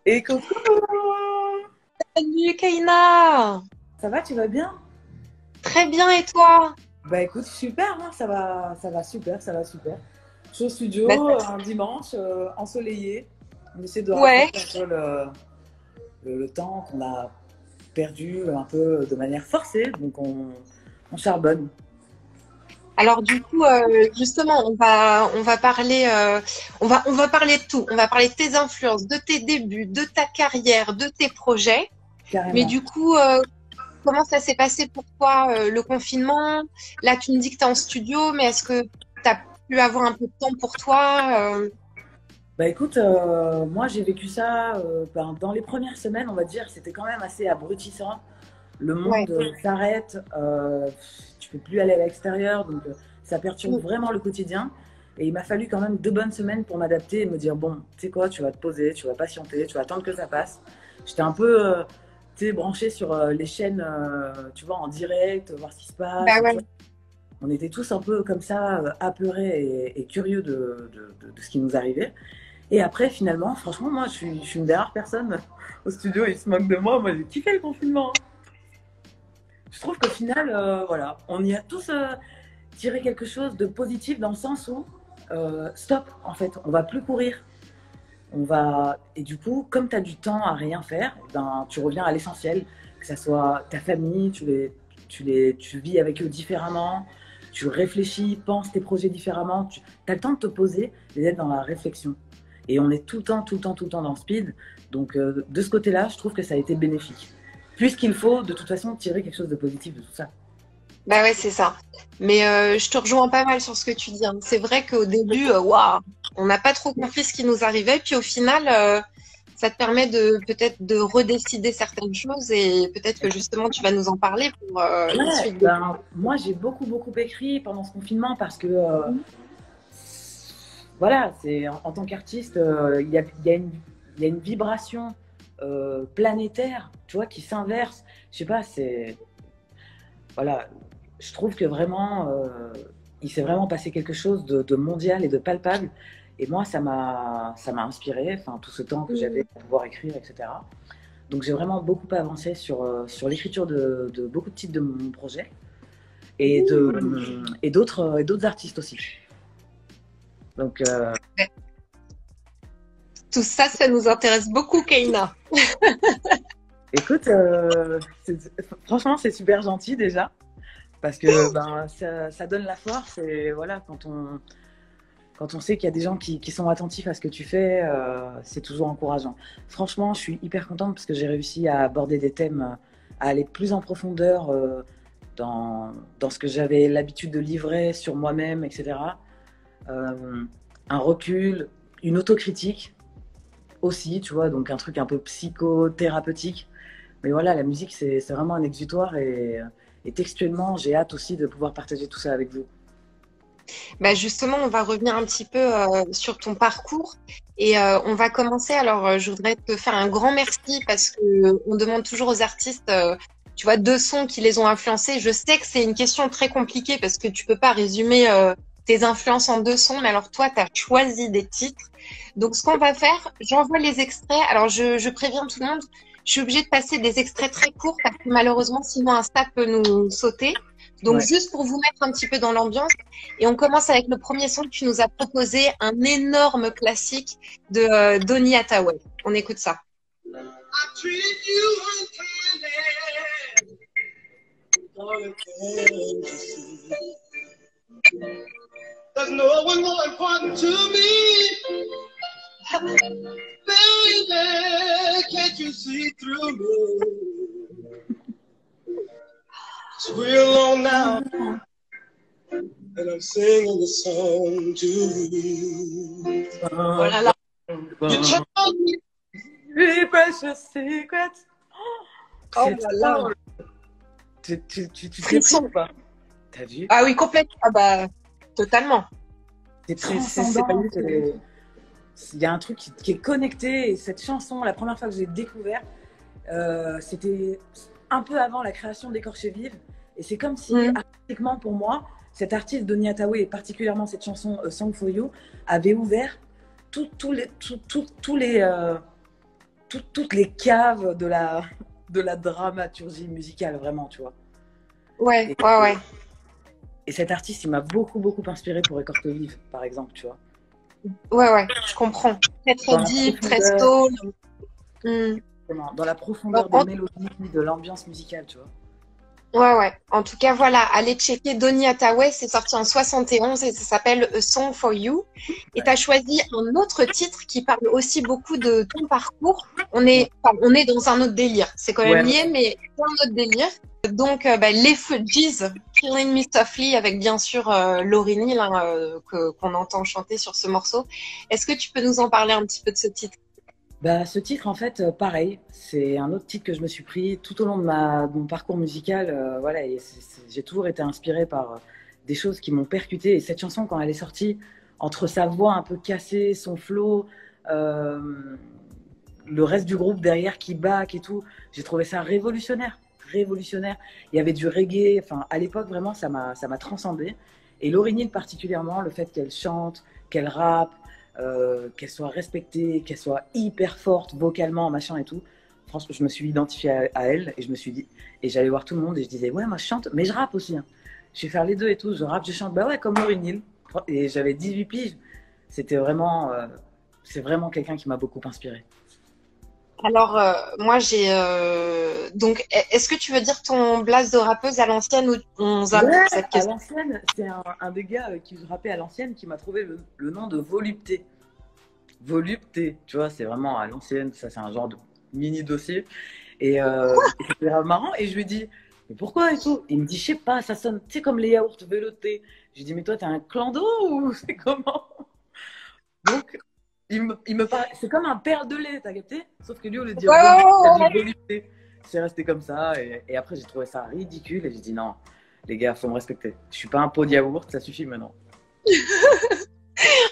Et coucou! Salut Kaina! Ça va, tu vas bien? Très bien et toi? Bah écoute, super, hein, ça va super, ça va super. Je suis au Bah, studio un dimanche ensoleillé. On essaie de rattraper ouais. un peu le temps qu'on a perdu un peu de manière forcée, donc on charbonne. Alors du coup, justement, on va parler, on va parler de tout. On va parler de tes influences, de tes débuts, de ta carrière, de tes projets. Mais Carrément. du coup, comment ça s'est passé pour toi le confinement? Là, tu me dis que tu es en studio, mais est-ce que tu as pu avoir un peu de temps pour toi? Bah écoute, moi j'ai vécu ça dans les premières semaines, on va dire, c'était quand même assez abrutissant. Le Ouais. monde s'arrête, tu peux plus aller à l'extérieur, donc ça perturbe Mm. vraiment le quotidien. Et il m'a fallu quand même 2 bonnes semaines pour m'adapter et me dire, bon, tu sais quoi, tu vas te poser, tu vas patienter, tu vas attendre que ça passe. J'étais un peu, tu sais, branchée sur les chaînes, tu vois, en direct, voir ce qui se passe. Bah Tu ouais. vois. On était tous un peu comme ça, apeurés et curieux de ce qui nous arrivait. Et après, finalement, franchement, moi, je suis une des rares personnes au studio, ils se moquent de moi. Moi, j'ai kiffé le confinement, hein. Je trouve qu'au final, voilà, on y a tous tiré quelque chose de positif dans le sens où, stop, en fait, on va plus courir. On va... Et du coup, comme tu as du temps à rien faire, ben, tu reviens à l'essentiel, que ce soit ta famille, tu vis avec eux différemment, tu réfléchis, penses tes projets différemment, tu as le temps de te poser et d'être dans la réflexion. Et on est tout le temps, tout le temps, tout le temps dans le speed. Donc, de ce côté-là, je trouve que ça a été bénéfique. Puisqu'il faut, de toute façon, tirer quelque chose de positif de tout ça. Bah ouais, c'est ça. Mais je te rejoins pas mal sur ce que tu dis, hein. C'est vrai qu'au début, waouh, on n'a pas trop compris ce qui nous arrivait. Puis au final, ça te permet de peut-être de redécider certaines choses et peut-être que justement tu vas nous en parler pour la Ouais, suite de. ben, moi j'ai beaucoup beaucoup écrit pendant ce confinement parce que voilà, c'est en tant qu'artiste, il y a une vibration planétaire, tu vois, qui s'inverse. Je sais pas, c'est voilà, je trouve que vraiment il s'est vraiment passé quelque chose de mondial et de palpable. Et moi, ça m'a inspiré, enfin tout ce temps que j'avais Mhm. pour pouvoir écrire, etc. Donc j'ai vraiment beaucoup avancé sur l'écriture de beaucoup de titres de mon projet et d'autres artistes aussi. Donc, Ouais. Tout ça, ça nous intéresse beaucoup, Keina. écoute, franchement, c'est super gentil déjà, parce que ben, ça donne la force et voilà, quand on sait qu'il y a des gens qui sont attentifs à ce que tu fais, c'est toujours encourageant. Franchement, je suis hyper contente parce que j'ai réussi à aborder des thèmes, à aller plus en profondeur dans ce que j'avais l'habitude de livrer sur moi-même, etc. Euh, un recul, une autocritique aussi, tu vois, donc un truc un peu psychothérapeutique. Mais voilà, la musique, c'est vraiment un exutoire et textuellement, j'ai hâte aussi de pouvoir partager tout ça avec vous. Bah justement, on va revenir un petit peu sur ton parcours et on va commencer. Alors, je voudrais te faire un grand merci parce que on demande toujours aux artistes, tu vois, deux sons qui les ont influencés. Je sais que c'est une question très compliquée parce que tu peux pas résumer tes influences en deux sons, mais alors toi, tu as choisi des titres. Donc, ce qu'on va faire, j'envoie les extraits. Alors, je préviens tout le monde, je suis obligée de passer des extraits très courts parce que malheureusement, sinon Insta peut nous sauter. Donc, Ouais. juste pour vous mettre un petit peu dans l'ambiance. Et on commence avec le premier son que tu nous as proposé, un énorme classique de Donny Hathaway. On écoute ça. There's no one more important to me, baby. Can't you see through me? 'Cause we're alone now, and I'm singing the song to you. Voilà là. You told me three precious secrets. Oh C'est là là. trop. Tu t'es pris Frisson. ou pas? T'as vu? Ah oui, complètement. Ah bah, totalement. C'est C'est pas transcendant. du tout. Il y a un truc qui est connecté. Et cette chanson, la première fois que j'ai découvert, c'était un peu avant la création d'Écorché Vive. Et c'est comme si, Mm. artistiquement pour moi, cet artiste Donny Hathaway, et particulièrement cette chanson Song for You, avait ouvert tous les, toutes les caves de la dramaturgie musicale, vraiment, tu vois. Ouais, Et, ouais, ouais. et cet artiste, il m'a beaucoup, beaucoup inspiré pour Écorce Vive, par exemple, tu vois. Ouais, ouais, je comprends. Très, très Dans la deep, très profondeur, soul. Hmm. dans la profondeur des mélodies, de l'ambiance musicale, tu vois. Ouais, ouais. En tout cas, voilà, allez checker Donny Hathaway, c'est sorti en 71 et ça s'appelle A Song for You. Et tu as choisi un autre titre qui parle aussi beaucoup de ton parcours. Ouais, Enfin, on est dans un autre délire. C'est quand même ouais, lié, mais c'est un autre délire. Donc, les Fugees, Killing Me Softly, avec bien sûr Lauryn Hill, hein, qu'on entend chanter sur ce morceau. Est-ce que tu peux nous en parler un petit peu de ce titre? bah, ce titre, en fait, pareil, c'est un autre titre que je me suis pris tout au long de mon parcours musical. Voilà, et j'ai toujours été inspirée par des choses qui m'ont percuté. Et cette chanson, quand elle est sortie, entre sa voix un peu cassée, son flow, euh, le reste du groupe derrière qui back et tout, j'ai trouvé ça révolutionnaire. Révolutionnaire. Il y avait du reggae. Enfin, à l'époque, vraiment, ça m'a transcendé. Et Lauryn Hill, particulièrement, le fait qu'elle chante, qu'elle rappe, qu'elle soit respectée, qu'elle soit hyper forte vocalement, machin et tout. Franchement, je me suis identifiée à elle et je me suis dit, et j'allais voir tout le monde et je disais, ouais, moi je chante, mais je rappe aussi, hein. Je vais faire les deux et tout, je rappe, je chante, bah ouais, comme Lauryn Hill. Et j'avais 18 piges. C'était vraiment, c'est vraiment quelqu'un qui m'a beaucoup inspiré. Alors, moi, donc, est-ce que tu veux dire ton blast de rappeuse à l'ancienne ou on zappe Ouais, cette à question? l'ancienne, c'est un des gars qui rappait à l'ancienne qui m'a trouvé le nom de Volupté. Volupté, tu vois, c'est vraiment à l'ancienne, ça c'est un genre de mini dossier. Et c'était grave marrant. Et je lui dis, mais pourquoi et tout? Il me dit, je sais pas, ça sonne, tu sais, comme les yaourts veloutés. Je lui dis, mais toi, t'as un clando ou c'est comment? Donc, il me parle, c'est comme un perle de lait, t'as capté? Sauf que lui, au lieu de dire Ouais, ouais, volupté, il a ouais, dit ouais. volupté. C'est resté comme ça. Et après, j'ai trouvé ça ridicule. Et j'ai dit, non, les gars, faut me respecter. Je suis pas un pot de yaourt, ça suffit maintenant.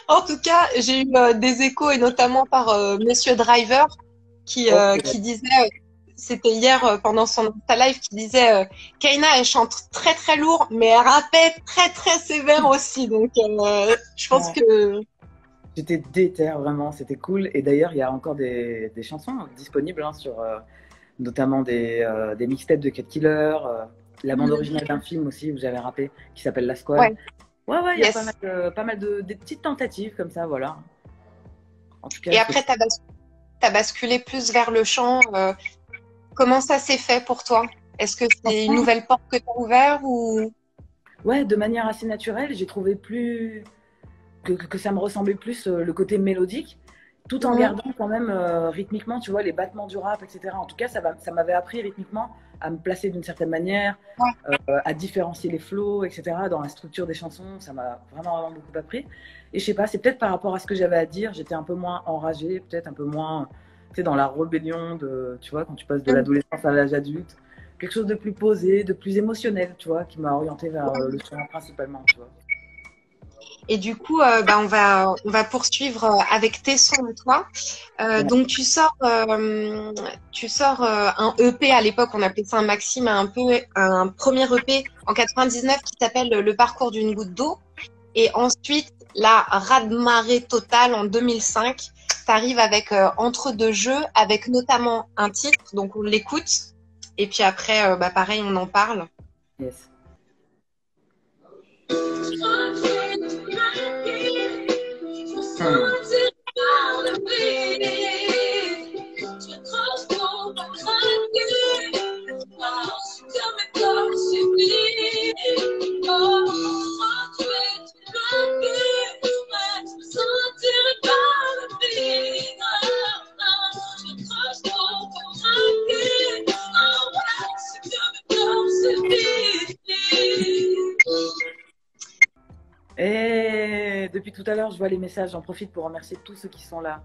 En tout cas, j'ai eu des échos et notamment par Monsieur Driver Ok. qui disait, c'était hier pendant son Insta Live, qui disait Kaina, elle chante très très lourd, mais elle rappait très très sévère aussi. Donc, je pense Ouais. que J'étais déter, vraiment, c'était cool. Et d'ailleurs, il y a encore des chansons disponibles hein, sur notamment des mixtapes de Cut Killer, la bande hmm, originale d'un film aussi où j'avais rappé qui s'appelle La Squale. ouais, Ouais, ouais, il y a yes. pas mal de des petites tentatives comme ça, voilà. En tout Et cas, c'est après, t'as basculé plus vers le chant. Comment ça s'est fait pour toi? Est-ce que c'est une nouvelle porte que tu as ouverte ou... ouais, de manière assez naturelle, j'ai trouvé plus que ça me ressemblait plus le côté mélodique, tout en Mhm. gardant quand même rythmiquement, tu vois, les battements du rap, etc. En tout cas, ça m'avait appris rythmiquement à me placer d'une certaine manière, Ouais. à différencier les flows, etc. Dans la structure des chansons, ça m'a vraiment, vraiment beaucoup appris. Et je sais pas, c'est peut-être par rapport à ce que j'avais à dire, j'étais un peu moins enragée, peut-être un peu moins, tu sais, dans la rébellion de, tu vois, quand tu passes de Mhm. l'adolescence à l'âge adulte, quelque chose de plus posé, de plus émotionnel, tu vois, qui m'a orienté vers le chant principalement, tu vois. Et du coup, on va poursuivre avec tes sons à toi. Ouais. Donc, tu sors un EP à l'époque, on appelait ça un maxi, mais un premier EP en 99 qui s'appelle Le parcours d'une goutte d'eau. Et ensuite, la raz-de-marée totale en 2005. Tu arrives avec Entre deux jeux, avec notamment un titre, donc on l'écoute. Et puis après, pareil, on en parle. Yes. Hmm. Et depuis tout à l'heure, je vois les messages. J'en profite pour remercier tous ceux qui sont là.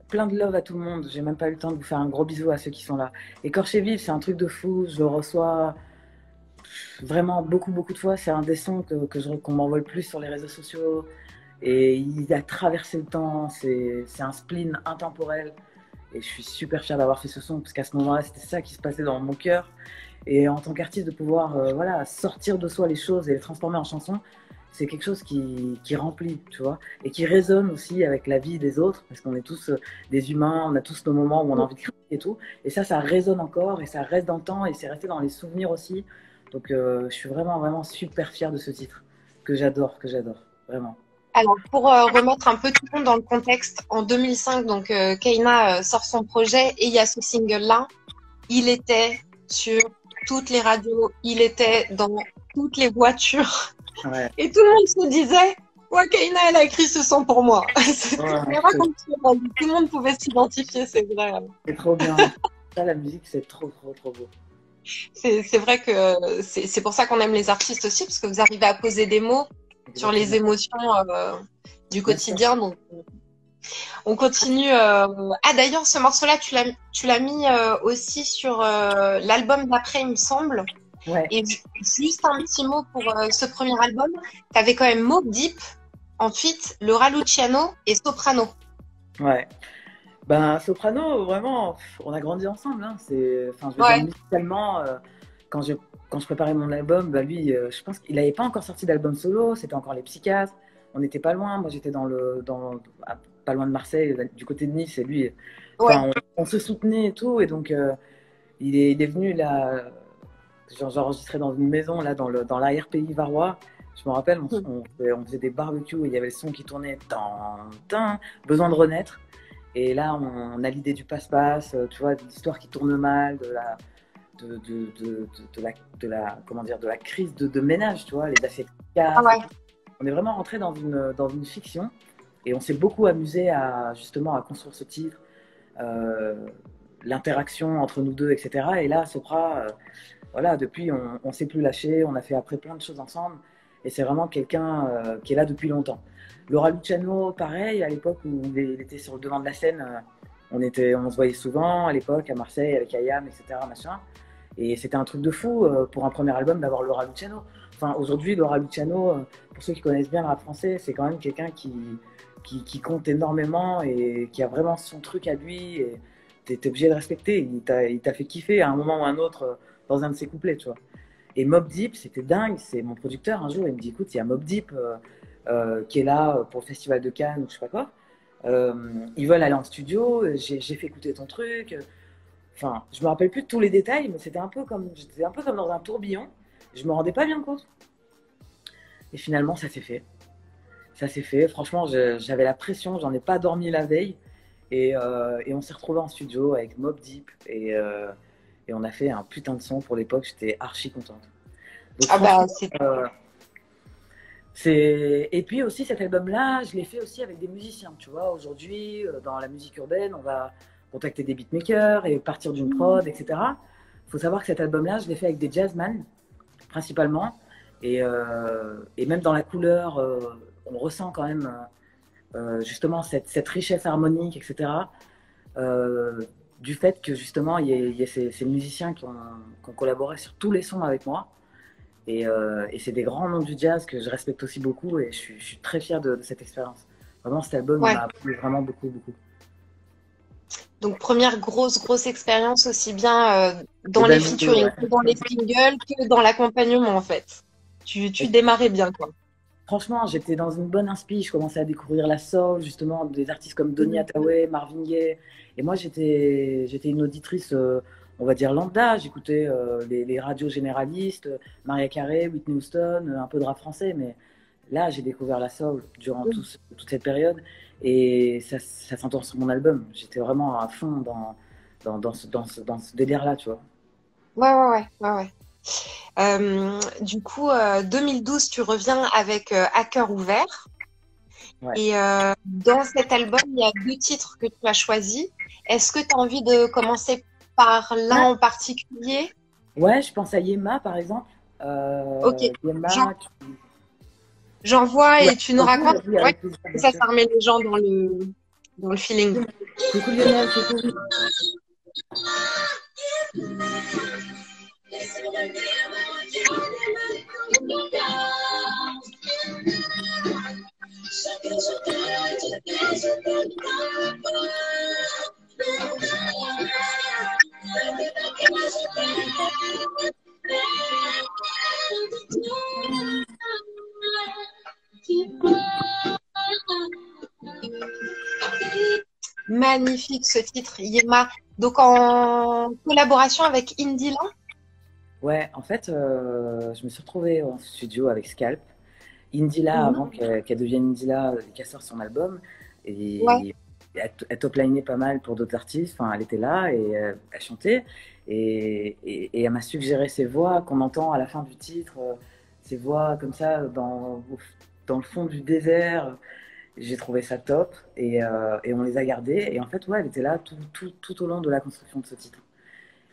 Plein de love à tout le monde. J'ai même pas eu le temps de vous faire un gros bisou à ceux qui sont là. Écorché vif, c'est un truc de fou. Je le reçois vraiment beaucoup, beaucoup de fois. C'est un des sons qu'on m'envoie le plus sur les réseaux sociaux. Et il a traversé le temps. C'est un spleen intemporel. Et je suis super fière d'avoir fait ce son parce qu'à ce moment-là, c'était ça qui se passait dans mon cœur. Et en tant qu'artiste, de pouvoir voilà, sortir de soi les choses et les transformer en chansons, c'est quelque chose qui remplit, tu vois, et qui résonne aussi avec la vie des autres, parce qu'on est tous des humains, on a tous nos moments où on a envie de crier et tout. Et ça résonne encore, et ça reste dans le temps, et c'est resté dans les souvenirs aussi. Donc, je suis vraiment, vraiment super fière de ce titre, que j'adore, vraiment. Alors, pour remettre un peu tout le monde dans le contexte, en 2005, donc Keina sort son projet et il y a ce single-là. Il était sur toutes les radios, il était dans toutes les voitures. Ouais. Et tout le monde se disait, ouais, Keina, elle a écrit ce son pour moi. C'est Ouais, vraiment comme tout le monde pouvait s'identifier, c'est vrai. c'est trop bien. Ça, la musique, c'est trop, trop, trop beau. C'est vrai que c'est pour ça qu'on aime les artistes aussi, parce que vous arrivez à poser des mots sur les Exactement. émotions du Bien sûr. quotidien. Donc, on continue. Ah, d'ailleurs, ce morceau-là, tu l'as mis aussi sur l'album d'après, il me semble. Ouais, Et juste un petit mot pour ce premier album. Tu avais quand même Mobb Deep, ensuite Laura Luciano et Soprano. ouais. Ben, Soprano, vraiment, on a grandi ensemble. Hein. Enfin, je veux dire, Ouais, musicalement, quand je, quand je préparais mon album, bah lui, je pense qu'il n'avait pas encore sorti d'album solo, c'était encore les Psychiatres. On n'était pas loin. Moi, j'étais pas loin de Marseille, du côté de Nice, et lui, ouais. enfin, on se soutenait et tout. Et donc, il est venu là, j'enregistrais dans une maison, là, dans l'arrière-pays varois. Je me rappelle, on faisait des barbecues et il y avait le son qui tournait, tan, tan, besoin de renaître. Et là, on a l'idée du passe-passe, tu vois, de l'histoire qui tourne mal, comment dire, de la crise de ménage, tu vois, les assiettes qui Ah cassent. ouais. On est vraiment rentré dans une fiction et on s'est beaucoup amusé à justement à construire ce titre, euh, l'interaction entre nous deux, etc. Et là, Sopra, voilà, depuis, on s'est plus lâché, on a fait après plein de choses ensemble et c'est vraiment quelqu'un qui est là depuis longtemps. Laura Luciano, pareil, à l'époque où il était sur le devant de la scène, on se voyait souvent à l'époque à Marseille avec Ayam, etc. Machin. Et c'était un truc de fou pour un premier album d'avoir Laura Luciano. Enfin, aujourd'hui, Laura Luciano, pour ceux qui connaissent bien le rap français, c'est quand même quelqu'un qui compte énormément et qui a vraiment son truc à lui. Et t'es obligé de respecter. Il t'a fait kiffer à un moment ou à un autre dans un de ses couplets, tu vois. Et Mobb Deep, c'était dingue. C'est mon producteur un jour, il me dit écoute, il y a Mobb Deep qui est là pour le Festival de Cannes ou je sais pas quoi. Ils veulent aller en studio. J'ai fait écouter ton truc. Enfin, je me rappelle plus de tous les détails, mais j'étais un peu comme dans un tourbillon. Je me rendais pas bien compte. Et finalement, ça s'est fait. Ça s'est fait. Franchement, j'avais la pression. J'en ai pas dormi la veille. Et on s'est retrouvés en studio avec Mobb Deep. Et on a fait un putain de son pour l'époque. J'étais archi contente. Donc Ah bah, franchement, euh, et puis aussi cet album-là, je l'ai fait aussi avec des musiciens. Tu vois, aujourd'hui, dans la musique urbaine, on va contacter des beatmakers et partir d'une prod, etc. Il faut savoir que cet album-là, je l'ai fait avec des jazzman, principalement. Et même dans la couleur, on ressent quand même justement cette richesse harmonique, etc. euh, du fait que justement, il y a ces musiciens qui ont collaboré sur tous les sons avec moi. Et c'est des grands noms du jazz que je respecte aussi beaucoup et je suis très fier de cette expérience. Vraiment, cet album, il ouais. m'a appris vraiment beaucoup, beaucoup. Donc, première grosse expérience aussi bien Et dans les ben, featuring que dans les singles que dans l'accompagnement, en fait. Tu démarrais bien, quoi. franchement, j'étais dans une bonne inspi. Je commençais à découvrir la soul, justement, des artistes comme Donny Mhm. Hathaway, Marvin Gaye. Et moi, j'étais une auditrice, on va dire lambda. J'écoutais les radios généralistes, Maria Carey, Whitney Houston, un peu de rap français. Mais là, j'ai découvert la soul durant toute cette période. Et ça s'entend sur mon album. J'étais vraiment à fond dans ce délire-là, tu vois. Ouais. Du coup, 2012, tu reviens avec À cœur ouvert. Ouais. Et dans cet album, il y a deux titres que tu as choisis. Est-ce que tu as envie de commencer par l'un en particulier? Ouais, je pense à Yema, par exemple. Ok, j'en- Yema, j'envoie ouais, et tu nous vas-y, racontes. vas-y, Ouais, avec plaisir, bien sûr. ça remet les gens dans le feeling. Coucou Lionel, coucou. magnifique ce titre, Yema. Donc en collaboration avec Indila. Ouais, en fait, je me suis retrouvée en studio avec Scalp. Indila, avant qu'elle devienne Indila, qu'elle sorte son album, Ouais. et elle top-linait pas mal pour d'autres artistes. Enfin, elle était là et elle chantait. Et elle m'a suggéré ces voix qu'on entend à la fin du titre, ces voix comme ça dans le fond du désert. J'ai trouvé ça top et on les a gardées. Et en fait, ouais, elle était là tout au long de la construction de ce titre.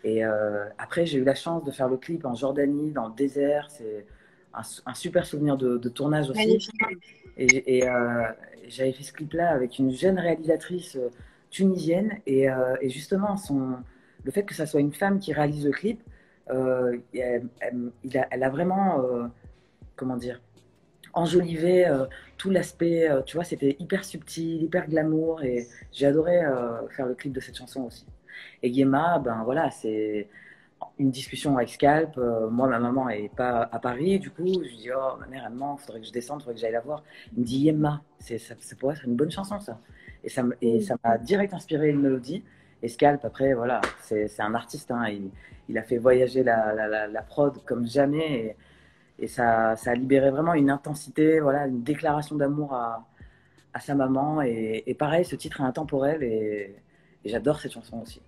Et après, j'ai eu la chance de faire le clip en Jordanie, dans le désert. C'est un super souvenir de tournage aussi. Magnifique. Et j'avais fait ce clip-là avec une jeune réalisatrice tunisienne. Et justement, le fait que ça soit une femme qui réalise le clip, elle a vraiment, comment dire, enjolivé tout l'aspect. Tu vois, c'était hyper subtil, hyper glamour. Et j'ai adoré faire le clip de cette chanson aussi. Et Yema, ben voilà, c'est une discussion avec Scalp. Moi, ma maman est pas à Paris, du coup, je lui dis, oh, ma mère, elle me manque, faudrait que je descende, faudrait que j'aille la voir. Il me dit, Yema, ça pourrait être une bonne chanson, ça. Et ça m'a direct inspiré une mélodie. Et Scalp, après, voilà, c'est un artiste, hein, il a fait voyager la prod comme jamais. Et ça a libéré vraiment une intensité, voilà, une déclaration d'amour à sa maman. Et pareil, ce titre est intemporel et j'adore cette chanson aussi.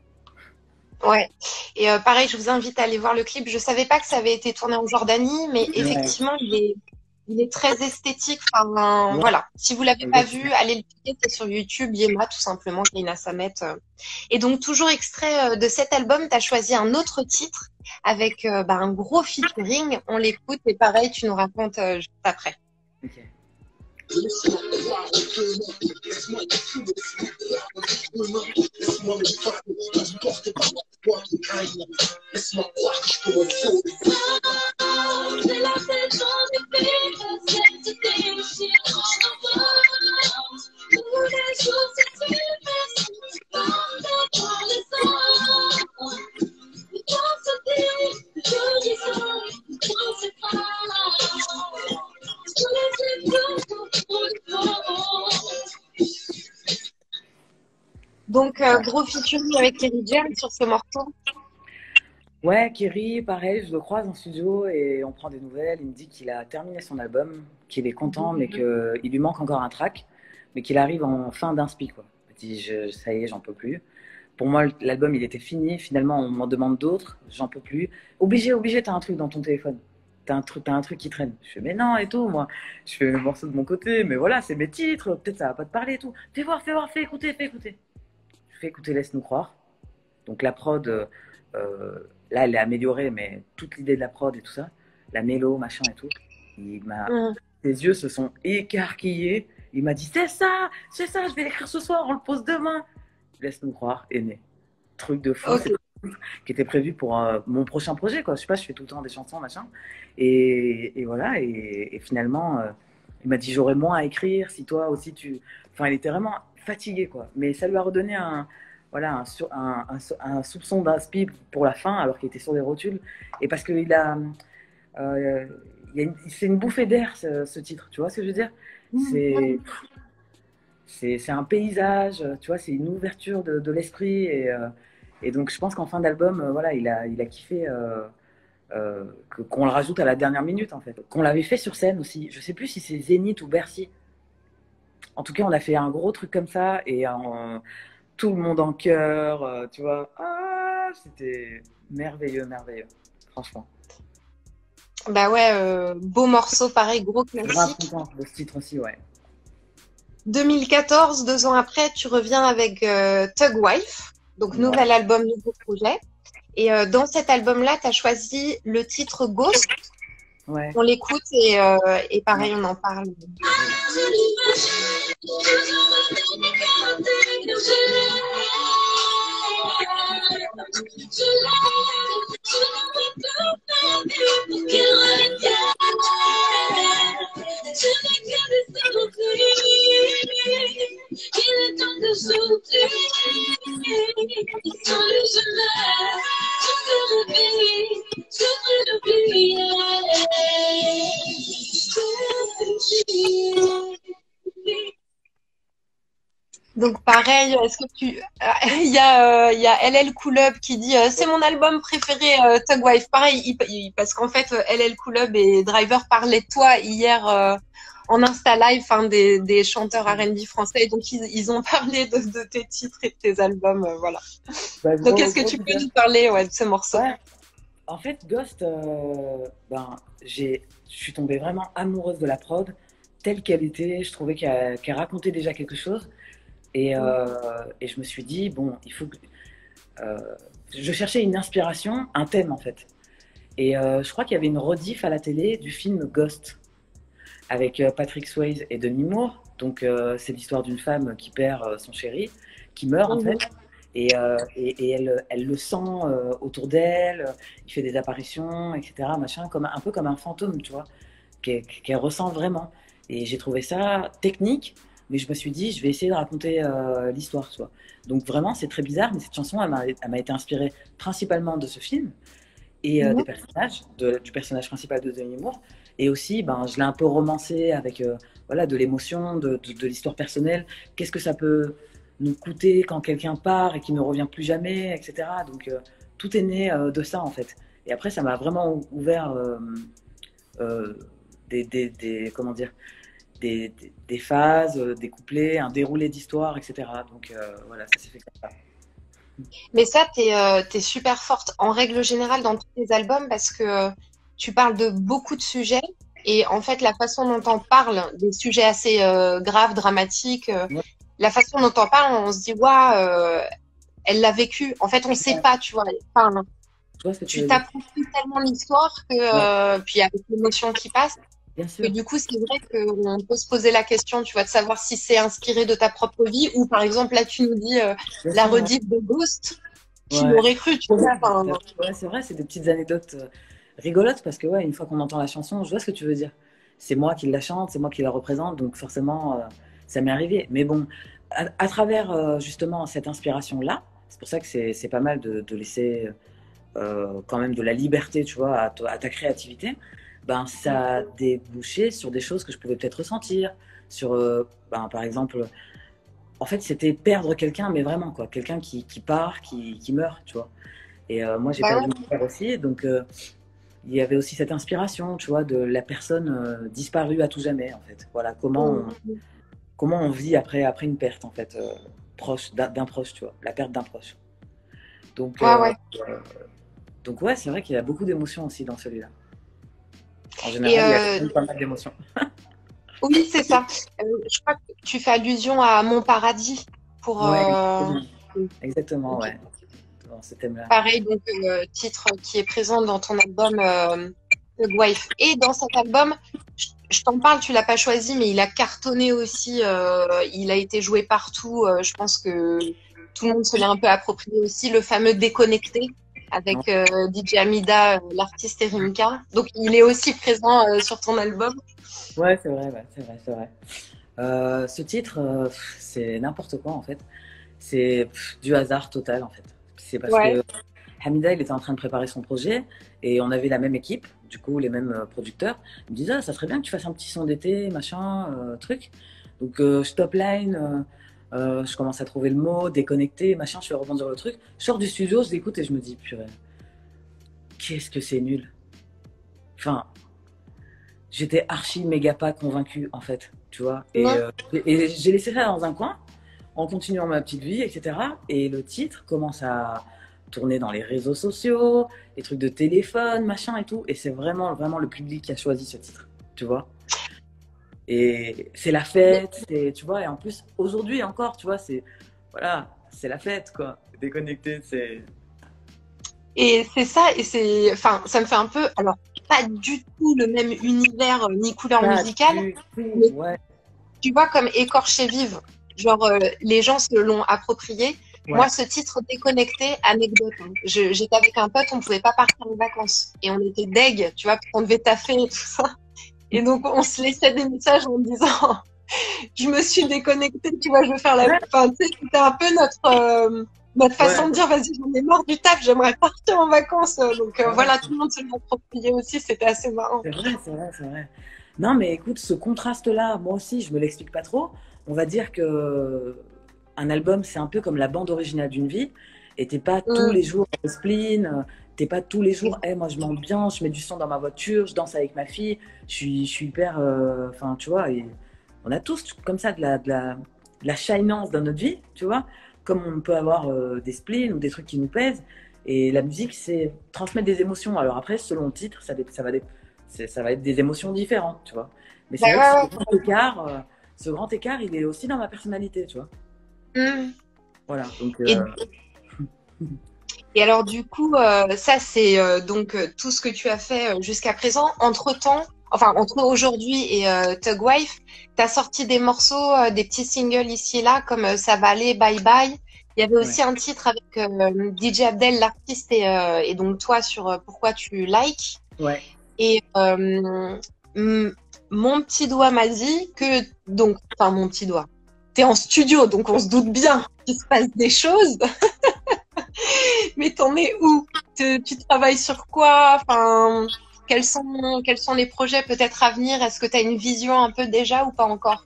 Ouais. Et pareil, je vous invite à aller voir le clip. Je savais pas que ça avait été tourné en Jordanie, mais Ouais, effectivement, il est très esthétique. Enfin, ouais, voilà. Si vous l'avez pas vu, exactement. allez le checker. C'est sur YouTube, Yema, tout simplement, Keina Samet. Et donc, toujours extrait de cet album, tu as choisi un autre titre avec un gros featuring. On l'écoute et pareil, tu nous racontes juste après. Ok. Laisse-moi croire que je peux me sauver. C'est la tête dans les pieds, c'est te déchirer en revanche. Tous les jours, c'est une façon de parler dans les ans. Mais quand se dit, je dis ça, quand c'est pas là. Donc, gros featuring avec Kerry James sur ce morceau. Ouais, Kiri, pareil, je le croise en studio et on prend des nouvelles. Il me dit qu'il a terminé son album, qu'il est content, mais qu'il lui manque encore un track, mais qu'il arrive en fin d'inspi, quoi. Il me dit, ça y est, j'en peux plus. Pour moi, l'album, il était fini. Finalement, on m'en demande d'autres, j'en peux plus. Obligé, t'as un truc dans ton téléphone. T'as un truc qui traîne. Je fais, mais non, et tout, moi. Je fais mes morceaux de mon côté, mais voilà, c'est mes titres, peut-être ça va pas te parler et tout. Fais voir, fais écouter, fais écouter. Je fais écouter, laisse-nous croire. Donc la prod, là, elle est améliorée, mais toute l'idée de la prod et tout ça, la mélo, machin et tout, ses yeux se sont écarquillés. Il m'a dit, c'est ça, je vais l'écrire ce soir, on le pose demain. Laisse-nous croire, est né. Truc de fou, Ok. qui était prévu pour mon prochain projet, quoi. Je sais pas, je fais tout le temps des chansons, machin. Et voilà, et finalement, il m'a dit, j'aurais moins à écrire si toi aussi tu. Enfin, il était vraiment fatigué, quoi. Mais ça lui a redonné voilà, un soupçon d'inspi pour la fin, alors qu'il était sur des rotules. Et parce qu'il a. C'est une bouffée d'air, ce titre, tu vois ce que je veux dire? C'est. C'est un paysage, tu vois, c'est une ouverture de l'esprit. Et donc, je pense qu'en fin d'album, voilà, il a kiffé qu'on le rajoute à la dernière minute, en fait. Qu'on l'avait fait sur scène aussi. Je sais plus si c'est Zénith ou Bercy. En tout cas, on a fait un gros truc comme ça et tout le monde en chœur, tu vois. Ah, c'était merveilleux, franchement. Bah ouais, beau morceau, pareil, gros Je suis grave classique. content de ce titre aussi, ouais. 2014, 2 ans après, tu reviens avec Thug Wife, donc Ouais. nouvel album, nouveau projet. Et dans cet album-là, tu as choisi le titre Ghost. Ouais. On l'écoute et pareil, on en parle. Donc pareil, est-ce que tu il y a LL Cool Up qui dit c'est mon album préféré Thug Wife. Pareil, parce qu'en fait LL Cool Up et Driver parlaient de toi hier en Insta Live, enfin des chanteurs R&B français. Donc ils ont parlé de tes titres et de tes albums, voilà. Bah, Donc gros, est-ce que gros tu peux big up. nous parler de ce morceau? Ouais, en fait, Ghost, je suis tombée vraiment amoureuse de la prod, telle qu'elle était. Je trouvais qu'elle racontait déjà quelque chose. Et je me suis dit, bon, il faut que. euh, je cherchais une inspiration, un thème en fait. Je crois qu'il y avait une rediff à la télé du film Ghost avec Patrick Swayze et Demi Moore. Donc, c'est l'histoire d'une femme qui perd son chéri, qui meurt en fait. Mhm. Et elle le sent autour d'elle, il fait des apparitions, etc. Machin, un peu comme un fantôme, tu vois, qu'elle ressent vraiment. Et j'ai trouvé ça technique, mais je me suis dit, je vais essayer de raconter l'histoire, tu vois. Donc vraiment, c'est très bizarre, mais cette chanson, elle m'a été inspirée principalement de ce film et des Mhm. personnages, du personnage principal de Demi Moore. Et aussi, ben, je l'ai un peu romancé avec voilà, de l'émotion, de l'histoire personnelle. Qu'est-ce que ça peut nous coûter quand quelqu'un part et qui ne revient plus jamais, etc. Donc, tout est né de ça, en fait. Et après, ça m'a vraiment ouvert euh, comment dire, des phases, des couplets, un déroulé d'histoire, etc. Donc, voilà, ça s'est fait comme ça. Mais ça, t'es super forte en règle générale dans tous tes albums parce que tu parles de beaucoup de sujets et en fait, la façon dont on parle des sujets assez graves, dramatiques, Ouais, la façon dont on parle, on se dit, waouh, elle l'a vécu. En fait, on sait ouais, pas, tu vois. Enfin, je vois ce que tu tu veux dire. t'appropries tellement l'histoire que, Ouais, puis avec l'émotion qui passe, bien que sûr, du coup, c'est vrai qu'on peut se poser la question, tu vois, de savoir si c'est inspiré de ta propre vie ou par exemple, là, tu nous dis bien la sûr, ouais. rediff de Ghost. Qui Ouais. l'aurait cru, tu vois. Enfin, Ouais, c'est vrai, c'est des petites anecdotes rigolotes parce que ouais, une fois qu'on entend la chanson, je vois ce que tu veux dire. C'est moi qui la chante, c'est moi qui la représente, donc forcément, ça m'est arrivé. Mais bon, à travers justement cette inspiration-là, c'est pour ça que c'est pas mal de laisser quand même de la liberté, tu vois, à ta créativité. Ben, ça a débouché sur des choses que je pouvais peut-être ressentir, sur, ben, par exemple, en fait, c'était perdre quelqu'un, mais vraiment, quoi, quelqu'un qui part, qui meurt, tu vois. Moi, j'ai bah perdu mon père aussi, donc il y avait aussi cette inspiration, tu vois, de la personne disparue à tout jamais, en fait. Voilà, ouais. comment on vit après une perte, en fait, proche, d'un proche, tu vois, la perte d'un proche. Donc, Ouais, euh, ouais. euh, donc ouais, c'est vrai qu'il y a beaucoup d'émotions aussi dans celui-là. En Et général, il y a quand même pas mal d'émotions. oui, c'est ça. Je crois que tu fais allusion à Mon Paradis pour Ouais, exactement, ok. ouais, dans ce thème-là. Pareil, donc titre qui est présent dans ton album Thug Wife. Et dans cet album, je t'en parle, tu l'as pas choisi, mais il a cartonné aussi. Il a été joué partout. Je pense que tout le monde se l'est un peu approprié aussi. Le fameux Déconnecté avec DJ Amida, l'artiste et Rimka. Donc il est aussi présent sur ton album. Ouais, c'est vrai, ouais, c'est vrai, c'est vrai. Ce titre, c'est n'importe quoi en fait. C'est du hasard total en fait. C'est parce Ouais. que Hamida, il était en train de préparer son projet et on avait la même équipe, du coup les mêmes producteurs. Il me disait, ah, ça serait bien que tu fasses un petit son d'été, machin, truc. Donc je top line, je commence à trouver le mot, déconnecté, machin, je fais rebondir le truc. Je sors du studio, je l'écoute et je me dis, purée, qu'est-ce que c'est nul. Enfin, j'étais archi méga pas convaincu en fait, tu vois. Non. Et j'ai laissé ça dans un coin en continuant ma petite vie, etc. Et le titre commence à tourner dans les réseaux sociaux, les trucs de téléphone, machin et tout. Et c'est vraiment, vraiment le public qui a choisi ce titre, tu vois. Et c'est la fête, tu vois. Et en plus, aujourd'hui encore, tu vois, voilà, c'est la fête, quoi. Déconnecté, c'est. Et c'est ça, et c'est, enfin, ça me fait un peu, alors, pas du tout le même univers ni couleur Pas musicale, du tout, mais ouais, tu vois, comme écorché vive, genre, les gens se l'ont approprié. Moi, ouais. ce titre déconnecté, anecdote, hein. J'étais avec un pote, on pouvait pas partir en vacances. Et on était deg, tu vois, parce qu'on devait taffer et tout ça. Et donc, on se laissait des messages en disant, je me suis déconnectée, tu vois, je veux faire la, Ouais, enfin, tu sais, c'était un peu notre façon ouais, de dire, vas-y, j'en ai marre du taf, j'aimerais partir en vacances. Donc, ouais. voilà, tout le monde se l'appropriait aussi, c'était assez marrant. C'est vrai, c'est vrai, c'est vrai. Non, mais écoute, ce contraste-là, moi aussi, je me l'explique pas trop. On va dire que un album, c'est un peu comme la bande originale d'une vie. Et t'es pas tous Mm. les jours au spleen, t'es pas tous les jours, hey, moi je m'ambiance, je mets du son dans ma voiture, je danse avec ma fille, je suis hyper. Enfin, tu vois, et on a tous comme ça de la shyness dans notre vie, tu vois, comme on peut avoir des spleens ou des trucs qui nous pèsent. Et la musique, c'est transmettre des émotions. Alors après, selon le titre, ça va être des émotions différentes, tu vois. Mais Bah, c'est vrai que ouais, ce grand écart, il est aussi dans ma personnalité, tu vois. ouais. Mm. Voilà, donc Et, et alors du coup, ça c'est donc tout ce que tu as fait jusqu'à présent. Entre-temps, enfin entre aujourd'hui et Thug Wife, tu as sorti des morceaux, des petits singles ici et là comme Ça va aller, Bye Bye. Il y avait ouais, aussi un titre avec DJ Abdel, l'artiste, et donc toi sur Pourquoi tu likes. ouais. Et m- mon petit doigt m'a dit que, donc, enfin mon petit doigt, t'es en studio, donc on se doute bien qu'il se passe des choses. Mais t'en es où? Tu travailles sur quoi? Enfin, quels sont les projets peut-être à venir? Est-ce que tu as une vision un peu déjà ou pas encore?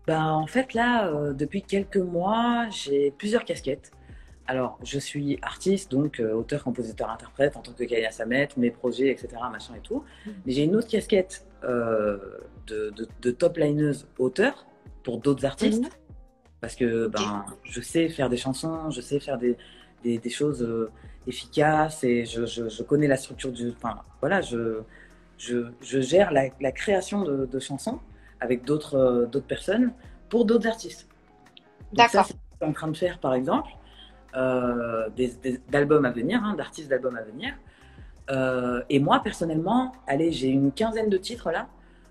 Ben, en fait, là, depuis quelques mois, j'ai plusieurs casquettes. Alors, je suis artiste, donc auteur, compositeur, interprète, en tant que Kaya Samet, mes projets, etc., machin et tout. Mais j'ai une autre casquette de top lineuse auteur pour d'autres Mhm. artistes, parce que Ok, ben, je sais faire des chansons, je sais faire des choses efficaces, et je connais la structure du... Enfin, voilà, je gère la création de chansons avec d'autres personnes pour d'autres artistes. Donc ça, d'accord. c'est ce que je suis en train de faire, par exemple, d'albums à venir, hein, d'artistes d'albums à venir. Et moi, personnellement, allez, j'ai une quinzaine de titres là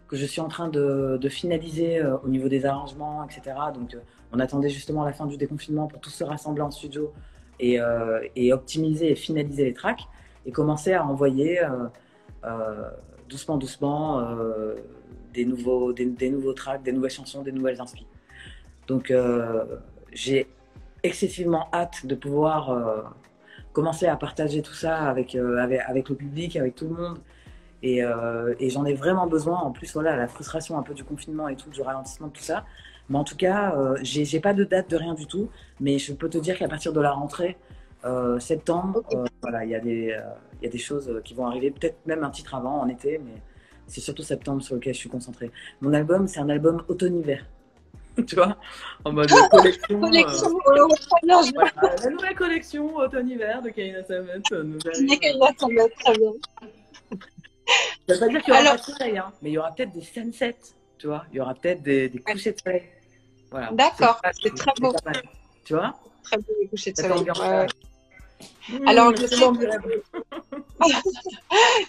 que je suis en train de finaliser au niveau des arrangements, etc. Donc, on attendait justement la fin du déconfinement pour tous se rassembler en studio et optimiser et finaliser les tracks et commencer à envoyer euh, doucement, doucement des nouveaux tracks, des nouvelles chansons, des nouvelles inspi. Donc, j'ai excessivement hâte de pouvoir commencer à partager tout ça avec le public, avec tout le monde. Et j'en ai vraiment besoin. En plus, voilà, la frustration un peu du confinement et tout, du ralentissement de tout ça. Mais en tout cas, j'ai pas de date de rien du tout. Mais je peux te dire qu'à partir de la rentrée, septembre, Ok, voilà, il y a des choses qui vont arriver. Peut-être même un titre avant, en été, mais c'est surtout septembre sur lequel je suis concentrée. Mon album, c'est un album automne-hiver. Tu vois, en mode collection. collection, très bien, je Voilà, la nouvelle collection automne-hiver de Kaina Samet nous vais arrive. imaginer ça va être très bien. Ça veut pas dire qu'il y aura Alors, pas de soleil, hein, mais il y aura peut-être des sunsets, tu vois. Il y aura peut-être des ouais, couchers de soleil. Voilà, d'accord, c'est très c'est beau, pas mal. Tu vois, très beau les couchers de cette soleil. Ouais, ambiance-là. ouais. Alors, C'est bon, du rêve.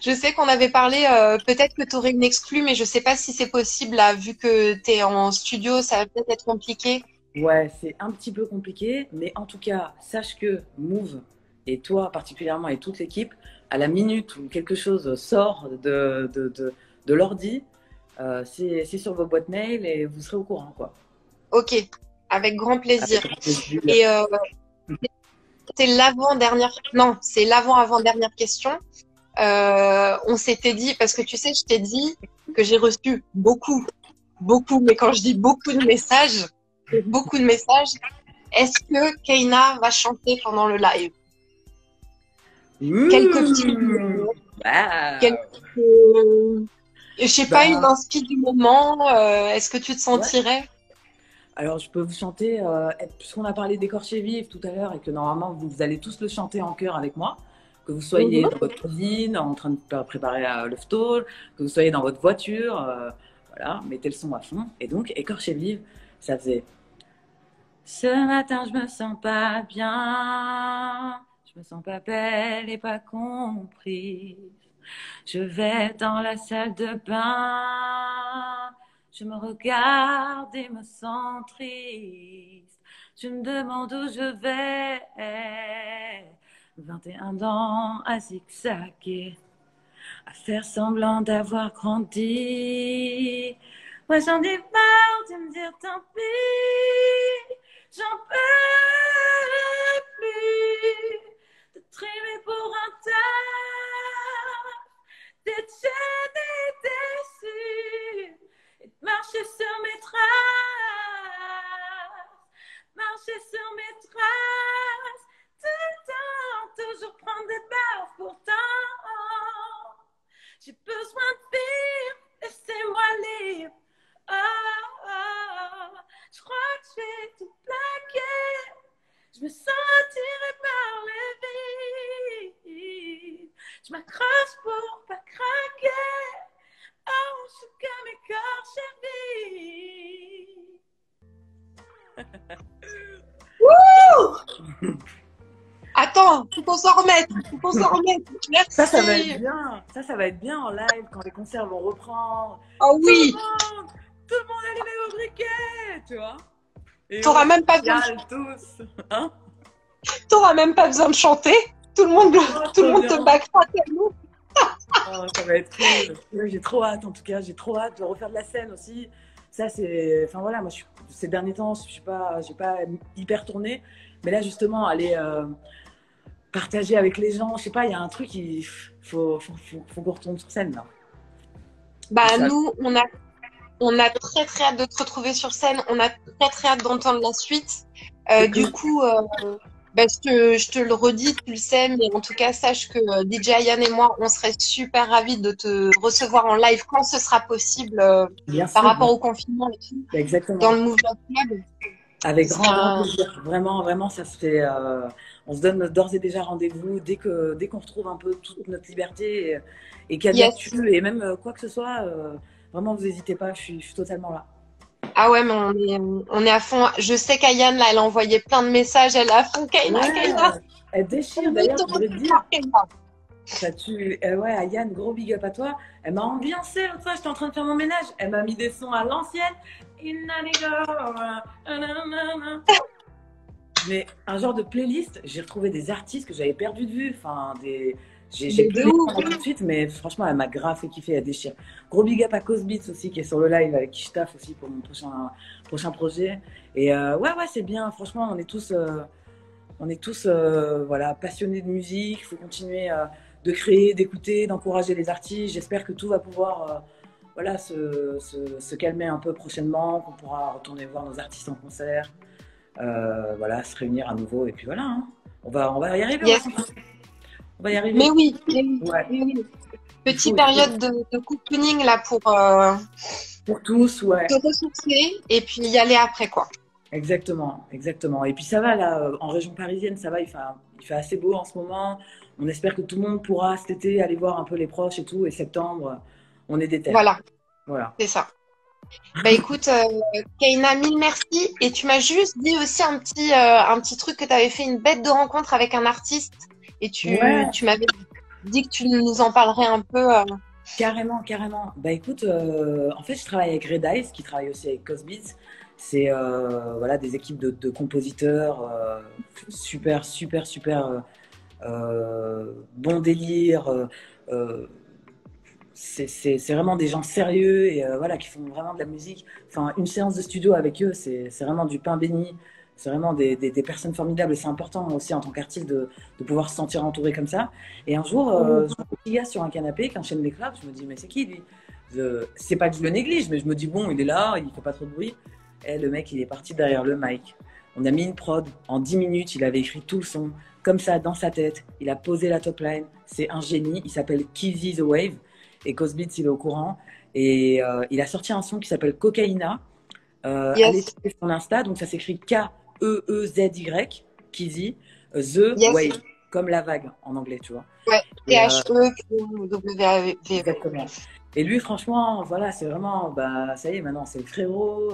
je sais qu'on avait parlé, peut-être que tu aurais une exclue, mais je sais pas si c'est possible là, vu que tu es en studio, ça va peut-être être compliqué. Ouais, c'est un petit peu compliqué, mais en tout cas, sache que Move, et toi particulièrement, et toute l'équipe, à la minute où quelque chose sort de l'ordi, c'est sur vos boîtes mail et vous serez au courant, quoi. Ok, avec grand Avec plaisir. grand plaisir. Et c'est l'avant-dernière, non, c'est l'avant-avant-dernière question. On s'était dit, parce que tu sais, je t'ai dit que j'ai reçu beaucoup, mais quand je dis beaucoup de messages, est-ce que Keina va chanter pendant le live? Quelques petits, Mmh. quelques, Waouh. je sais pas, une Bah, inspi du moment, est-ce que tu te ouais. sentirais? Alors, je peux vous chanter, puisqu'on a parlé d'écorché vif tout à l'heure et que normalement vous allez tous le chanter en chœur avec moi, que vous soyez Mhm. dans votre cuisine en train de préparer le stall, que vous soyez dans votre voiture, voilà, mettez le son à fond. Et donc, écorché vif, ça faisait ce matin, je me sens pas bien, je me sens pas belle et pas comprise. Je vais dans la salle de bain, je me regarde et me sens triste. Je me demande où je vais. 21 ans à zigzaguer, à faire semblant d'avoir grandi. Moi j'en ai marre de me dire tant pis, j'en peux plus de trimer pour un tas, d'être gênée, déçue et de marcher sur mes traces, marcher Je m'accroche pour pas craquer. Oh, je suis comme écorché. Attends, faut qu'on s'en remette. Faut qu'on s'en remette. Merci. Ça va être bien. Ça va être bien en live quand les concerts vont reprendre. Oh oui. Tout le monde allumé au briquet, tu vois. T'auras même pas besoin de tous. Hein, t'auras même pas besoin de chanter. Tout le monde te backera tellement. Oh, ça va être cool. J'ai trop hâte, en tout cas. J'ai trop hâte de refaire de la scène aussi. Ça, c'est. Enfin voilà, moi, ces derniers temps, j'ai pas hyper tourné. Mais là, justement, aller partager avec les gens, je sais pas, il y a un truc, il faut qu'on retourne sur scène, là. Bah, nous, on a très très hâte de te retrouver sur scène. On a très très hâte d'entendre la suite. Du coup, bah, je te le redis, tu le sais, mais en tout cas, sache que DJ Ayane et moi, on serait super ravis de te recevoir en live quand ce sera possible par rapport au confinement et tout. Exactement. Dans le Mouvement Club. Avec grand plaisir. Vraiment, vraiment, ça se fait. On se donne d'ores et déjà rendez-vous dès qu'on retrouve un peu toute notre liberté et qu'il y a d'actu et même quoi que ce soit. Vraiment, vous n'hésitez pas, je suis totalement là. Ah ouais, mais on est à fond. Je sais qu'Ayane, là, elle a envoyé plein de messages. Elle est à fond. Kayna. Elle déchire, d'ailleurs, je voulais te dire. Ça tue. Ouais, Ayane, gros big up à toi. Elle m'a ambiancé l'autre fois, j'étais en train de faire mon ménage. Elle m'a mis des sons à l'ancienne. Mais un genre de playlist, j'ai retrouvé des artistes que j'avais perdu de vue. Enfin, j'ai plus les noms tout de suite, mais franchement, elle m'a grave fait kiffer, elle déchire. Gros big up à Cosbeats aussi, qui est sur le live, avec qui je taffe aussi pour mon prochain projet. Et ouais, c'est bien. Franchement, on est tous voilà, passionnés de musique. Il faut continuer de créer, d'écouter, d'encourager les artistes. J'espère que tout va pouvoir voilà, se calmer un peu prochainement, qu'on pourra retourner voir nos artistes en concert, voilà, se réunir à nouveau. Et puis voilà, hein. On va y arriver. Yes. On va y arriver. Mais oui, ouais. Petite période de cocooning là pour tous, ouais. Se ressourcer et puis y aller après, quoi. Exactement. Et puis ça va là, en région parisienne, ça va, il fait assez beau en ce moment. On espère que tout le monde pourra cet été aller voir un peu les proches et tout. Et septembre, on est déter. Voilà. C'est ça. Bah écoute, Kayna, mille merci. Et tu m'as juste dit aussi un petit truc, que tu avais fait une bête de rencontre avec un artiste. Et tu m'avais dit que tu nous en parlerais un peu. Carrément. Bah écoute, en fait, je travaille avec Red Eyes, qui travaille aussi avec Cosbeats. C'est voilà, des équipes de compositeurs super bon délire. C'est vraiment des gens sérieux et voilà, qui font vraiment de la musique. Enfin, une séance de studio avec eux, c'est vraiment du pain béni. C'est vraiment des personnes formidables et c'est important aussi en tant qu'artiste de pouvoir se sentir entouré comme ça. Et un jour, je vois un petit gars sur un canapé qui enchaîne les claps. Je me dis, mais c'est qui lui? C'est pas que je le néglige, mais je me dis, bon, il est là, il fait pas trop de bruit. Et le mec, il est parti derrière le mic. On a mis une prod. En 10 minutes, il avait écrit tout le son, comme ça, dans sa tête. Il a posé la top line. C'est un génie. Il s'appelle Kizzy The Wave. Et Cosbeats, il est au courant. Et il a sorti un son qui s'appelle Cocaïna. Allez sur son Insta. Donc, ça s'écrit K-E-E-Z-Y. Kizzy. The Wave. Comme la vague en anglais, tu vois. Ouais. T-H-E-W-A-V. Exactement. Et lui, franchement, voilà, c'est vraiment, bah, ça y est, maintenant, c'est le frérot.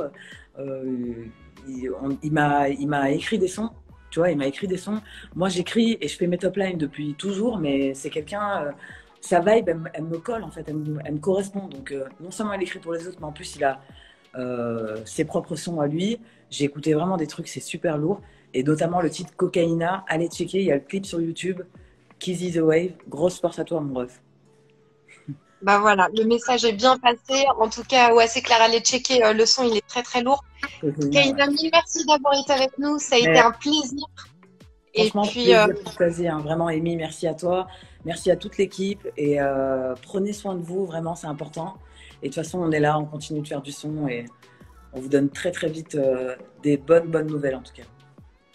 Il m'a écrit des sons, tu vois, il m'a écrit des sons. Moi, j'écris et je fais mes top lines depuis toujours, mais c'est quelqu'un, sa vibe, elle me colle, en fait, elle me correspond. Donc, non seulement elle écrit pour les autres, mais en plus, il a ses propres sons à lui. J'ai écouté vraiment des trucs, c'est super lourd. Et notamment le titre Cocaïna, allez checker, il y a le clip sur YouTube, Kizzy The Wave, grosse force à toi, mon ref. Bah voilà, le message est bien passé. En tout cas, ouais, c'est clair, allez checker le son, il est très très lourd. Kayna, mille merci d'avoir été avec nous, ça a été un plaisir. Franchement, et puis, plaisir, hein. Vraiment, Amy, merci à toi, merci à toute l'équipe et prenez soin de vous, vraiment, c'est important. Et de toute façon, on est là, on continue de faire du son et on vous donne très très vite des bonnes nouvelles en tout cas.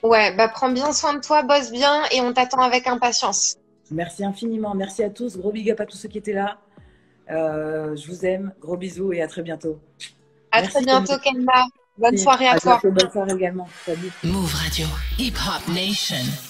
Ouais, bah prends bien soin de toi, bosse bien et on t'attend avec impatience. Merci infiniment, merci à tous, gros big up à tous ceux qui étaient là. Je vous aime, gros bisous et à très bientôt. Merci, très bientôt, Kayna. Bonne soirée à toi. Bonne soirée également. Salut. Move Radio, Hip Hop Nation.